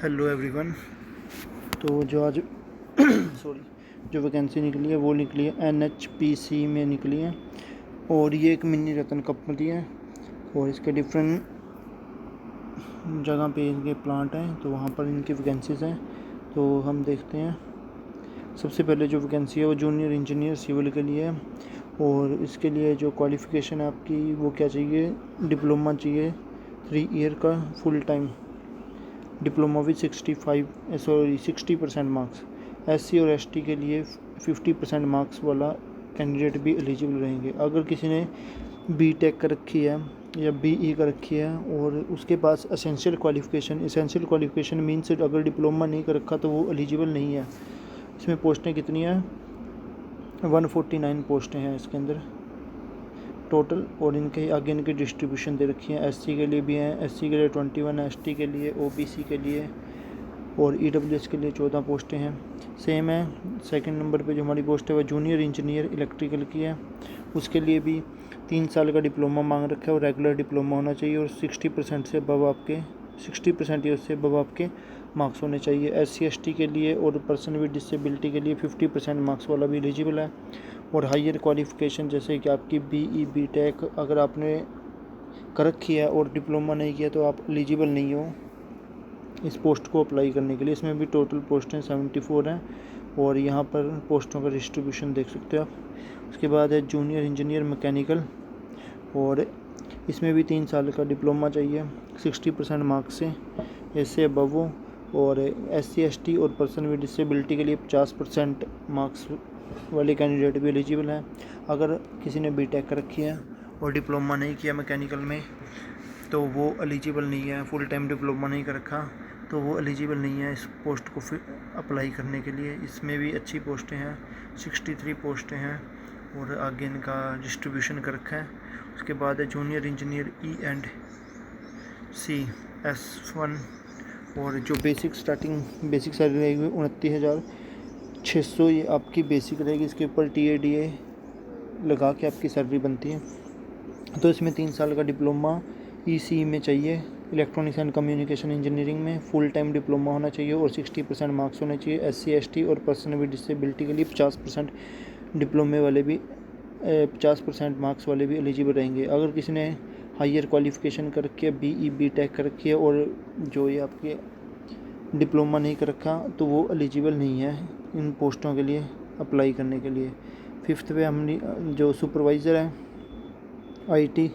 Hello everyone. तो जो आज जो वैकेंसी निकली है वो निकली है NHPC में निकली है, और ये एक मिनी रतन कंपनी है और इसके डिफरेंट जगह पे इनके प्लांट हैं, तो वहाँ पर इनकी वैकेंसीज़ हैं। तो हम देखते हैं। सबसे पहले जो वैकेंसी है वो जूनियर इंजीनियर सिविल के लिए है, और इसके लिए जो क्वालिफ़िकेशन है आपकी वो क्या चाहिए, डिप्लोमा चाहिए 3 ईयर का full time diploma with 60% marks. SC और ST के लिए 50% मार्क्स वाला कैंडिडेट भी एलिजिबल रहेंगे। अगर किसी ने BTech कर रखी है या BE कर रखी है और उसके पास एसेंशियल क्वालिफ़िकेशन मीन्स अगर डिप्लोमा नहीं कर रखा तो वो एलिजिबल नहीं है। इसमें पोस्टें कितनी हैं, 149 पोस्टें हैं इसके अंदर टोटल, और इनके आगे इनकी डिस्ट्रीब्यूशन दे रखी है। SC के लिए भी हैं, SC के लिए 21, ST के लिए, OBC के लिए और EWS के लिए 14 पोस्टें हैं। सेम है। सेकंड नंबर पे जो हमारी पोस्ट है वह जूनियर इंजीनियर इलेक्ट्रिकल की है। उसके लिए भी 3 साल का डिप्लोमा मांग रखा है और रेगुलर डिप्लोमा होना चाहिए, और 60% से अबव आपके 60% या उससे अबव आपके मार्क्स होने चाहिए। SC ST के लिए और पर्सन विद डिसेबिलिटी के लिए 50% मार्क्स वाला भी एलिजिबल है। और हायर क्वालिफ़िकेशन जैसे कि आपकी BE BTech अगर आपने कर रखी है और डिप्लोमा नहीं किया तो आप एलिजिबल नहीं हो इस पोस्ट को अप्लाई करने के लिए। इसमें भी टोटल पोस्टें 74 हैं, और यहाँ पर पोस्टों का डिस्ट्रीब्यूशन देख सकते हो आप। उसके बाद है जूनियर इंजीनियर मैकेनिकल, और इसमें भी 3 साल का डिप्लोमा चाहिए 60% मार्क्स से ऐसे अबव हो, और SC ST और पर्सन विद डिसेबिलिटी के लिए 50% मार्क्स वाले कैंडिडेट भी एलिजिबल हैं। अगर किसी ने BTech कर रखी है और डिप्लोमा नहीं किया मैकेनिकल में तो वो एलिजिबल नहीं है। फुल टाइम डिप्लोमा नहीं कर रखा तो वो एलिजिबल नहीं है इस पोस्ट को फिर अप्लाई करने के लिए। इसमें भी अच्छी पोस्टें हैं, 63 पोस्टें हैं, और आगे इनका डिस्ट्रीब्यूशन कर रखा है। उसके बाद है जूनियर इंजीनियर E&C S1, और जो बेसिक सैलरी रहेगी 29,600 ये आपकी बेसिक रहेगी। इसके ऊपर TADA लगा के आपकी सैलरी बनती है। तो इसमें 3 साल का डिप्लोमा ECE में चाहिए, इलेक्ट्रॉनिक्स एंड कम्युनिकेशन इंजीनियरिंग में फुल टाइम डिप्लोमा होना चाहिए, और 60% मार्क्स होने चाहिए। SC ST और पर्सन विद डिसेबिलिटी के लिए 50% डिप्लोमे वाले भी 50% मार्क्स वाले भी एलिजिबल रहेंगे। अगर किसी ने हायर क्वालिफ़िकेशन कर रखी है, BE BTech कर रखी है और जो ये आपके डिप्लोमा नहीं कर रखा तो वो एलिजिबल नहीं है इन पोस्टों के लिए अप्लाई करने के लिए। 5th पे हमने जो सुपरवाइज़र है IT,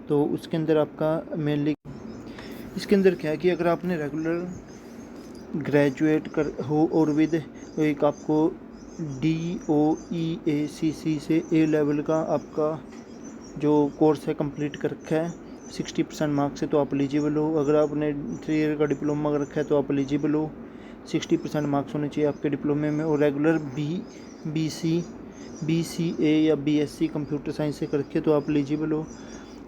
तो उसके अंदर आपका मेनली इसके अंदर क्या है कि अगर आपने रेगुलर ग्रेजुएट कर हो और विद एक आपको DOEACC से A लेवल का आपका जो कोर्स है कंप्लीट कर रखा है 60% मार्क्स से तो आप एलिजिबल हो। अगर आपने 3 ईयर का डिप्लोमा कर रखा है तो आप एलिजिबल हो। 60% मार्क्स होने चाहिए आपके डिप्लोमे में, और रेगुलर BCA या BSc कंप्यूटर साइंस से कर रखे तो आप एलिजिबल हो।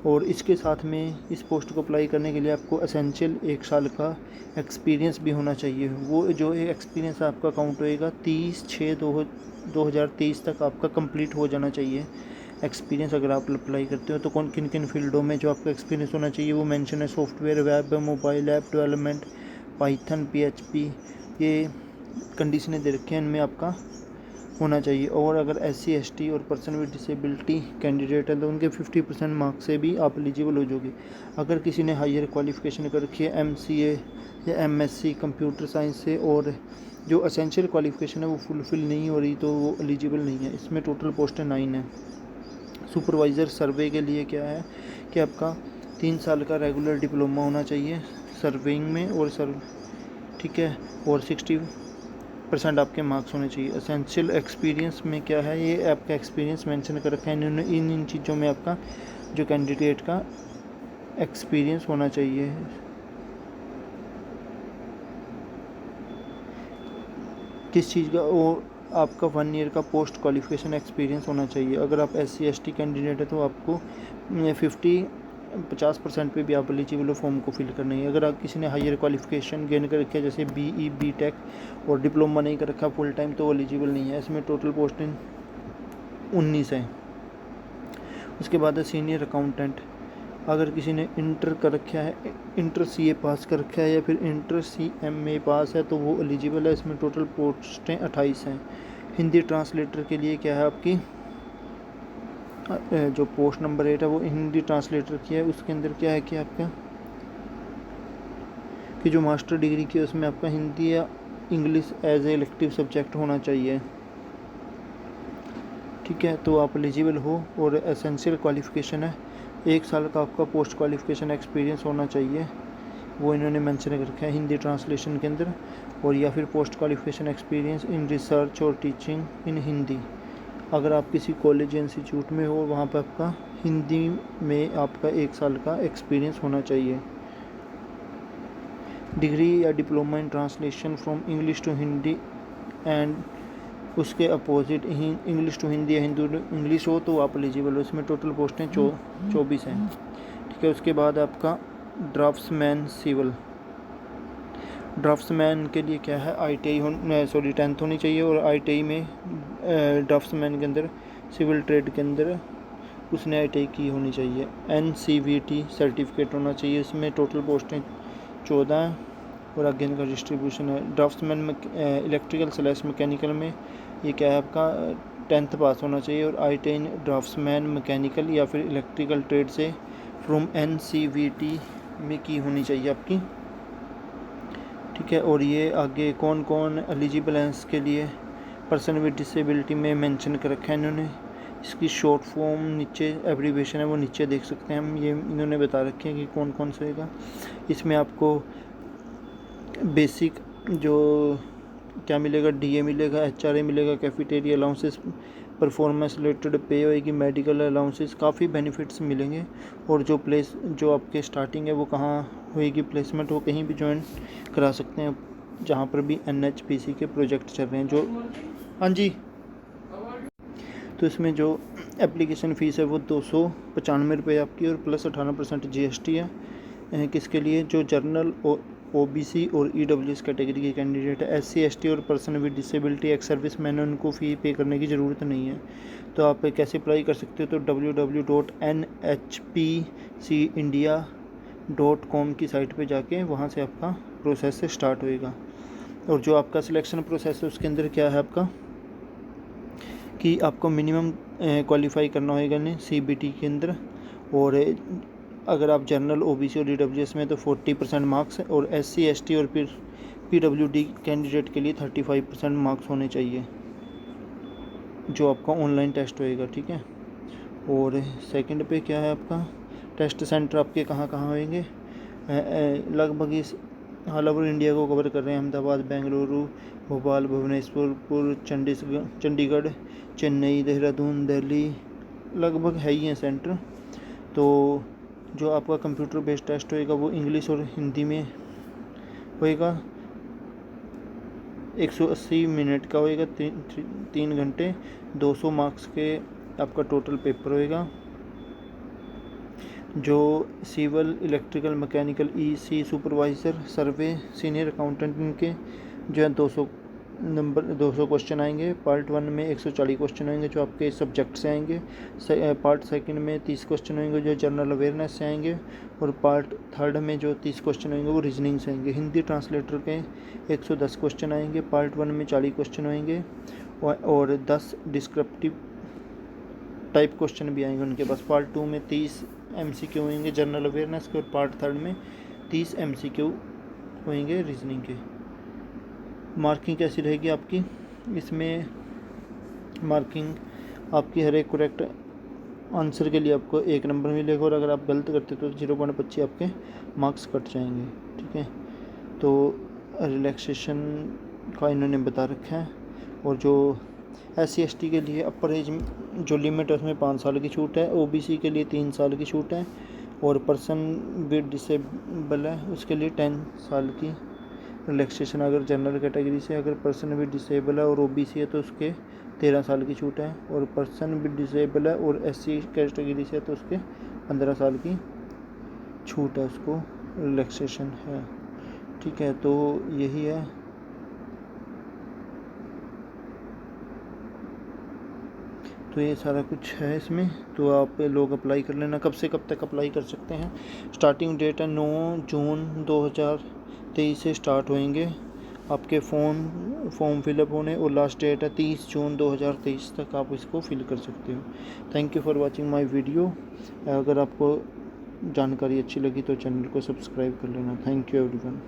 और इसके साथ में इस पोस्ट को अप्लाई करने के लिए आपको एसेंशियल 1 साल का एक्सपीरियंस भी होना चाहिए। वो जो एक्सपीरियंस आपका काउंट होएगा 30/6/2023 तक आपका कंप्लीट हो जाना चाहिए एक्सपीरियंस अगर आप अप्लाई करते हो। तो कौन किन किन फील्डों में जो आपका एक्सपीरियंस होना चाहिए वो मेंशन है, software, web, mobile app development, Python, PHP, ये कंडीशनें दे रखी हैं, इनमें आपका होना चाहिए। और अगर SC ST और पर्सन विद डिसेबिलिटी कैंडिडेट है तो उनके 50% मार्क्स से भी आप एलिजिबल हो जाओगे। अगर किसी ने हायर क्वालिफ़िकेशन कर रखी है MCA या MSc कंप्यूटर साइंस से और जो एसेंशियल क्वालिफ़िकेशन है वो फुलफ़िल नहीं हो रही तो वो एलिजिबल नहीं है। इसमें टोटल पोस्टें 9 हैं। सुपरवाइज़र सर्वे के लिए क्या है कि आपका 3 साल का रेगुलर डिप्लोमा होना चाहिए सर्वेइंग में, और ठीक है, और 60% आपके मार्क्स होने चाहिए। एसेंशियल एक्सपीरियंस में क्या है, ये आपका एक्सपीरियंस मेंशन कर रखा है इन्होंने। इन चीज़ों में आपका जो कैंडिडेट का एक्सपीरियंस होना चाहिए। किस चीज़ का, वो आपका 1 ईयर का पोस्ट क्वालिफ़िकेशन एक्सपीरियंस होना चाहिए। अगर आप SC ST कैंडिडेट है तो आपको 50% पे भी आप एलिजिबल हो फॉर्म को फिल करना है। अगर आप किसी ने हायर क्वालिफ़िकेशन गेन कर रखी है जैसे BE BTech और डिप्लोमा नहीं कर रखा फुल टाइम तो वो एलिजिबल नहीं है। इसमें टोटल पोस्टें 19 हैं। उसके बाद है सीनियर अकाउंटेंट, अगर किसी ने इंटर कर रखा है, इंटर सीए पास कर रखा है या फिर इंटर सीएमए पास है तो वो एलिजिबल है। इसमें टोटल पोस्टें 28 हैं। हिंदी ट्रांसलेटर के लिए क्या है आपकी जो पोस्ट नंबर 8 है वो हिंदी ट्रांसलेटर की है। उसके अंदर क्या है कि आपका कि जो मास्टर डिग्री की है उसमें आपका हिंदी या English as a elective subject होना चाहिए, ठीक है, तो आप एलिजिबल हो। और एसेंशियल क्वालिफ़िकेशन है 1 साल का आपका पोस्ट क्वालिफ़िकेशन एक्सपीरियंस होना चाहिए, वो इन्होंने मेंशन कर रखा है हिंदी ट्रांसलेशन के अंदर। और या फिर post qualification experience in research और टीचिंग इन हिंदी। अगर आप किसी कॉलेज या इंस्टीट्यूट में हो वहाँ पर आपका हिंदी में आपका 1 साल का एक्सपीरियंस होना चाहिए। डिग्री या diploma in translation from English to Hindi and उसके अपोजिट इंग्लिश टू हिंदी या हिंदी इंग्लिश हो तो आप एलिजिबल हो। इसमें टोटल पोस्टें 24 हैं, ठीक है। उसके बाद आपका ड्राफ्ट्समैन सिविल, ड्राफ्ट्समैन के लिए क्या है ITI 10th होनी चाहिए। और ITI में ड्राफ्ट्समैन के अंदर सिविल ट्रेड के अंदर उसने ITI की होनी चाहिए। NCVT सर्टिफिकेट होना चाहिए। इसमें टोटल पोस्टें 14 हैं और आगे इनका डिस्ट्रीब्यूशन है। ड्राफ्ट्समैन में इलेक्ट्रिकल/मैकेनिकल में ये क्या है आपका 10th पास होना चाहिए। और ITI ड्राफ्ट्समैन मैकेनिकल या फिर इलेक्ट्रिकल ट्रेड से फ्रॉम NCVT में की होनी चाहिए आपकी, ठीक है। और ये आगे कौन कौन एलिजिबल हैं इसके लिए पर्सन विद डिसेबिलिटी में मेंशन कर रखा है इन्होंने। इसकी शॉर्ट फॉर्म नीचे एब्रीविएशन है वो नीचे देख सकते हैं हम, ये इन्होंने बता रखे हैं कि कौन कौन से होगा। इसमें आपको बेसिक जो क्या मिलेगा, DA मिलेगा, HRA मिलेगा, कैफेटेरिया अलाउंसेस, परफॉर्मेंस रिलेटेड पे होएगी, मेडिकल अलाउंसेस, काफ़ी बेनिफिट्स मिलेंगे। और जो आपके स्टार्टिंग है वो कहाँ होएगी प्लेसमेंट, वो कहीं भी ज्वाइन करा सकते हैं जहाँ पर भी NHPC के प्रोजेक्ट चल रहे हैं जो। हाँ जी, तो इसमें जो एप्लीकेशन फ़ीस है वो 295 रुपये आपकी और प्लस 18% GST है। किसके लिए, जो जर्नल OBC और EWS कैटेगरी के कैंडिडेट है। SC ST और person with disability ex service man उनको फ़ी पे करने की ज़रूरत नहीं है। तो आप कैसे अप्लाई कर सकते हो, तो www.nhpcindia.com की साइट पे जाके वहाँ से आपका प्रोसेस स्टार्ट होएगा। और जो आपका सिलेक्शन प्रोसेस है उसके अंदर क्या है आपका कि आपको मिनिमम क्वालिफाई करना होगा नहीं CBT के अंदर। और अगर आप जनरल OBC और EWS में तो 40% मार्क्स है। और SC ST और फिर PWD कैंडिडेट के लिए 35% मार्क्स होने चाहिए जो आपका ऑनलाइन टेस्ट होएगा, ठीक है। और सेकंड पे क्या है आपका टेस्ट सेंटर आपके कहाँ कहाँ होंगे, लगभग इस ऑल ओवर इंडिया को कवर कर रहे हैं। अहमदाबाद, बेंगलुरु, भोपाल, भुवनेश्वर, चंडीगढ़, चेन्नई, देहरादून, दिल्ली, लगभग है ही हैं सेंटर। तो जो आपका कंप्यूटर बेस्ड टेस्ट होएगा वो इंग्लिश और हिंदी में होएगा, 180 मिनट का होएगा, 3 घंटे, 200 मार्क्स के आपका टोटल पेपर होएगा। जो civil, electrical, mechanical, EC supervisor, survey, senior accountant इनके जो है 200 क्वेश्चन आएंगे। पार्ट 1 में 140 क्वेश्चन आएंगे जो आपके सब्जेक्ट से आएंगे। पार्ट 2 में 30 क्वेश्चन आएंगे जो जनरल अवेयरनेस से आएंगे। और पार्ट 3 में जो 30 क्वेश्चन आएंगे वो रीजनिंग से आएंगे। हिंदी ट्रांसलेटर के 110 क्वेश्चन आएंगे। पार्ट 1 में 40 क्वेश्चन आएंगे और 10 डिस्क्रिप्टिव टाइप क्वेश्चन भी आएंगे उनके पास। पार्ट 2 में 30 MCQ होंगे जनरल अवेयरनेस के। और पार्ट 3 में 30 MCQ होंगे रीजनिंग के। मार्किंग कैसी रहेगी आपकी, इसमें मार्किंग आपकी हर एक करेक्ट आंसर के लिए आपको 1 नंबर मिलेगा। और अगर आप गलत करते तो 0.25 आपके मार्क्स कट जाएंगे, ठीक है। तो रिलैक्सेशन का इन्होंने बता रखा है। और जो SC ST के लिए अपर एज जो लिमिट है उसमें 5 साल की छूट है। OBC के लिए 3 साल की छूट है। और पर्सन विद डिसेबल है उसके लिए 10 साल की रिलैक्सेशन अगर जनरल कैटेगरी से। अगर पर्सन विद डिसेबल है और OBC है तो उसके 13 साल की छूट है। और पर्सन विद डिसेबल है और SC कैटेगरी से है तो उसके 15 साल की छूट है, उसको रिलैक्सेशन है, ठीक है। तो यही है। तो तो ये सारा कुछ है इसमें, तो आप लोग अप्लाई कर लेना। कब से कब तक अप्लाई कर सकते हैं? स्टार्टिंग डेट है 9 जून 2023 से स्टार्ट होंगे आपके फॉर्म फिलअप होने, और लास्ट डेट है 30 जून 2023 तक आप इसको फिल कर सकते हो। Thank you for watching my video. अगर आपको जानकारी अच्छी लगी तो चैनल को सब्सक्राइब कर लेना। Thank you everyone.